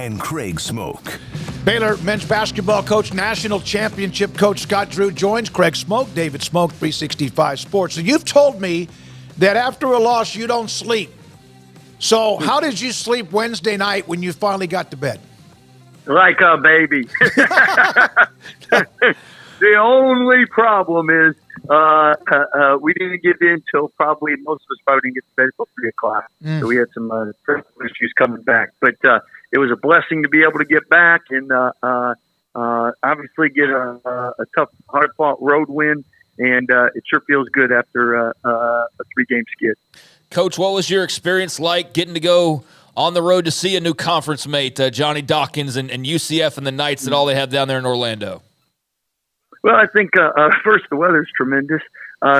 and Craig Smoke. Baylor men's basketball coach, national championship coach Scott Drew joins Craig Smoke, David Smoke, 365 Sports. So you've told me that after a loss you don't sleep. So how did you sleep Wednesday night when you finally got to bed? Like a baby. The only problem is we didn't get in till probably, most of us probably didn't get to bed until 3 o'clock. So we had some personal issues coming back. But it was a blessing to be able to get back and obviously get a tough, hard-fought road win. And it sure feels good after a 3-game skid. Coach, what was your experience like getting to go on the road to see a new conference mate, Johnny Dawkins and UCF and the Knights and all they have down there in Orlando? Well, I think first, the weather's tremendous.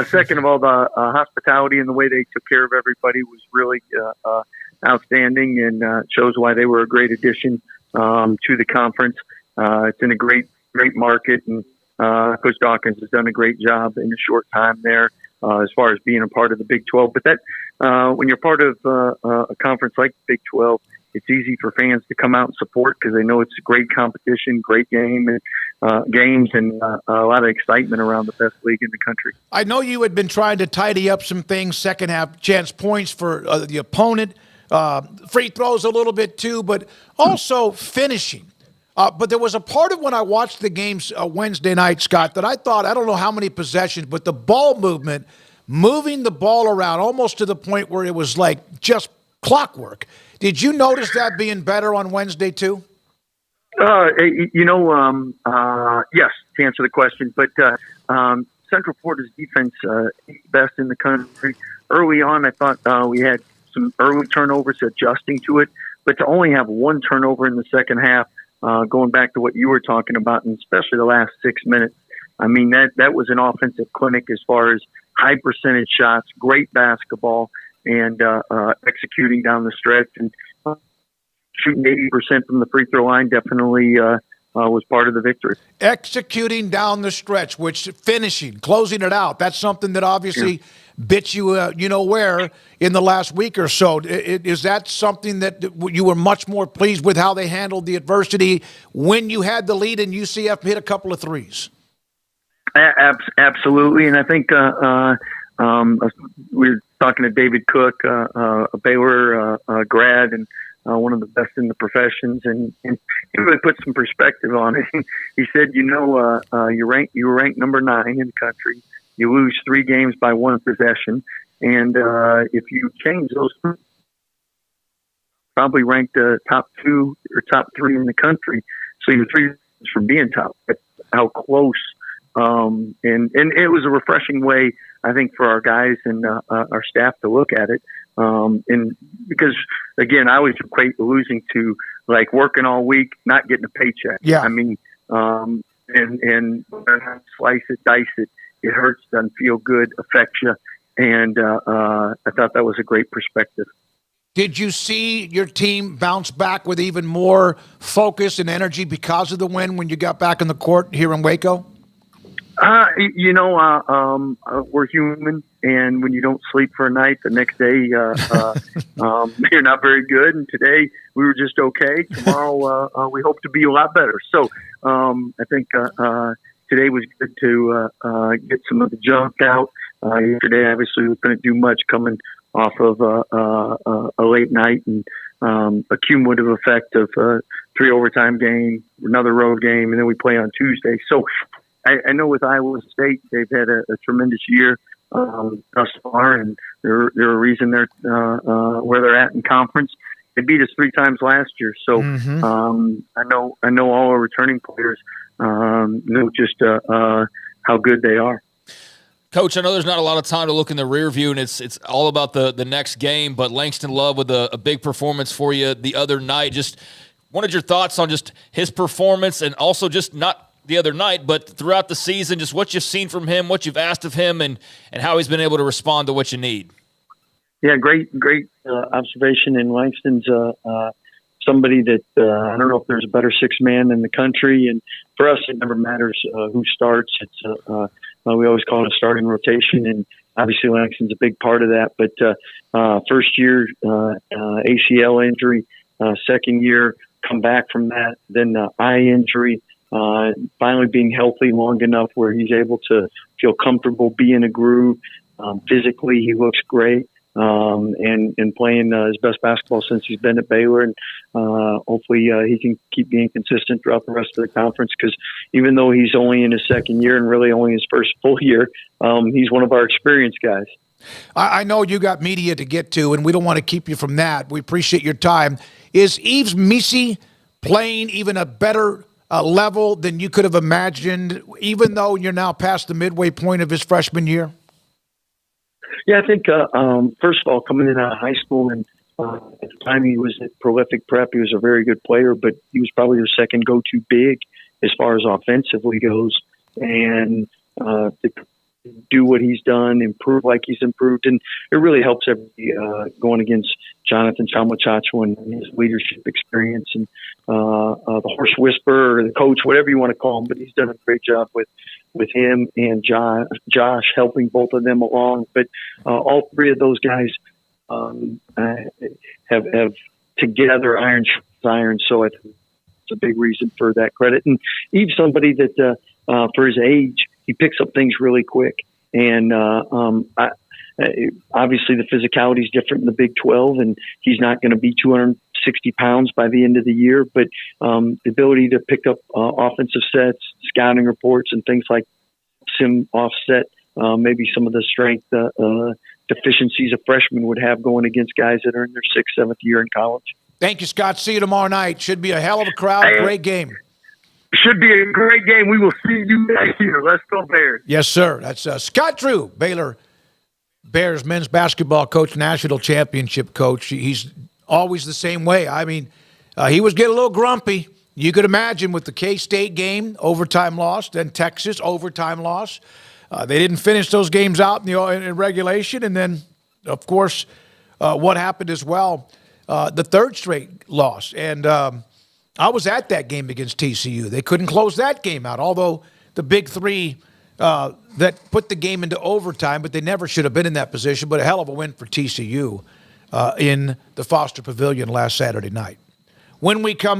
Second of all, the hospitality and the way they took care of everybody was really outstanding and shows why they were a great addition to the conference. It's in a great market, and Coach Dawkins has done a great job in a short time there as far as being a part of the Big 12. But that when you're part of a conference like the Big 12, it's easy for fans to come out and support because they know it's a great competition, great game, and games, and a lot of excitement around the best league in the country. I know you had been trying to tidy up some things, second half chance points for the opponent, free throws a little bit too, but also finishing. But there was a part of when I watched the games Wednesday night, Scott, that I thought, I don't know how many possessions, but the ball movement, moving the ball around almost to the point where it was like just clockwork. Did you notice that being better on Wednesday too? Yes, to answer the question. But Central Florida's defense best in the country. Early on, I thought we had some early turnovers adjusting to it, but to only have one turnover in the second half, going back to what you were talking about, and especially the last 6 minutes, I mean, that was an offensive clinic as far as high percentage shots, great basketball, and executing down the stretch. And shooting 80% from the free throw line definitely was part of the victory. Executing down the stretch, which finishing, closing it out, that's something that obviously bit you, where in the last week or so. Is that something that you were much more pleased with how they handled the adversity when you had the lead and UCF hit a couple of threes? Absolutely. And I think we were talking to David Cook, a Baylor grad, and one of the best in the professions, and he really put some perspective on it. He said, you were ranked number 9 in the country. You lose 3 games by 1 possession, and if you change those, probably ranked top 2 or top 3 in the country. So you're 3 from being top. But how close. And it was a refreshing way, I think, for our guys and our staff to look at it. And because, again, I always equate losing to like working all week, not getting a paycheck. Yeah. I mean, and slice it, dice it. It hurts, doesn't feel good, affects you. And I thought that was a great perspective. Did you see your team bounce back with even more focus and energy because of the win when you got back in the court here in Waco? We're human, and when you don't sleep for a night, the next day you're not very good. And today we were just okay. Tomorrow we hope to be a lot better. So I think today was good to get some of the junk out. Yesterday, obviously, we couldn't do much coming off of a late night and a cumulative effect of 3 overtime game, another road game, and then we play on Tuesday. So I know with Iowa State, they've had a tremendous year thus far, and they're a reason they're where they're at in conference. They beat us 3 times last year, so I know all our returning players know just how good they are. Coach, I know there's not a lot of time to look in the rear view, and it's all about the next game, but Langston Love with a big performance for you the other night. Just wanted your thoughts on just his performance, and also just not the other night, but throughout the season, just what you've seen from him, what you've asked of him, and how he's been able to respond to what you need. Yeah, great observation. And Langston's somebody that I don't know if there's a better 6th man in the country. And for us, it never matters who starts. It's we always call it a starting rotation, and obviously Langston's a big part of that. But first year ACL injury, second year come back from that, then eye injury, finally being healthy long enough where he's able to feel comfortable, be in a groove. Physically, he looks great, and playing his best basketball since he's been at Baylor. And hopefully he can keep being consistent throughout the rest of the conference, because even though he's only in his second year and really only his first full year, he's one of our experienced guys. I know you got media to get to, and we don't want to keep you from that. We appreciate your time. Is Yves Missi playing even a better level than you could have imagined, even though you're now past the midway point of his freshman year? Yeah, I think, first of all, coming in out of high school, and at the time he was at Prolific Prep, he was a very good player, but he was probably their second go-to big as far as offensively goes. And to do what he's done, improve like he's improved, and it really helps everybody going against Jonathan Chamachacho and his leadership experience, and the horse whisperer or the coach, whatever you want to call him, but he's done a great job with him and Josh helping both of them along. But all three of those guys have together iron. So I think it's a big reason for that credit. And Eve's somebody that for his age, he picks up things really quick. And obviously the physicality is different in the Big 12, and he's not going to be 260 pounds by the end of the year. But the ability to pick up offensive sets, scouting reports, and things like sim offset maybe some of the strength deficiencies a freshman would have going against guys that are in their 6th, 7th year in college. Thank you, Scott. See you tomorrow night. Should be a hell of a crowd. Great game. Should be a great game. We will see you guys here. Let's go Bears. Yes, sir. That's Scott Drew, Baylor Bears men's basketball coach, national championship coach. He's always the same way. I mean, he was getting a little grumpy. You could imagine with the K-State game, overtime loss, then Texas, overtime loss. They didn't finish those games out in regulation. And then, of course, what happened as well, the third straight loss. And I was at that game against TCU. They couldn't close that game out, although the big three that put the game into overtime, but they never should have been in that position. But a hell of a win for TCU in the Foster Pavilion last Saturday night. When we come back,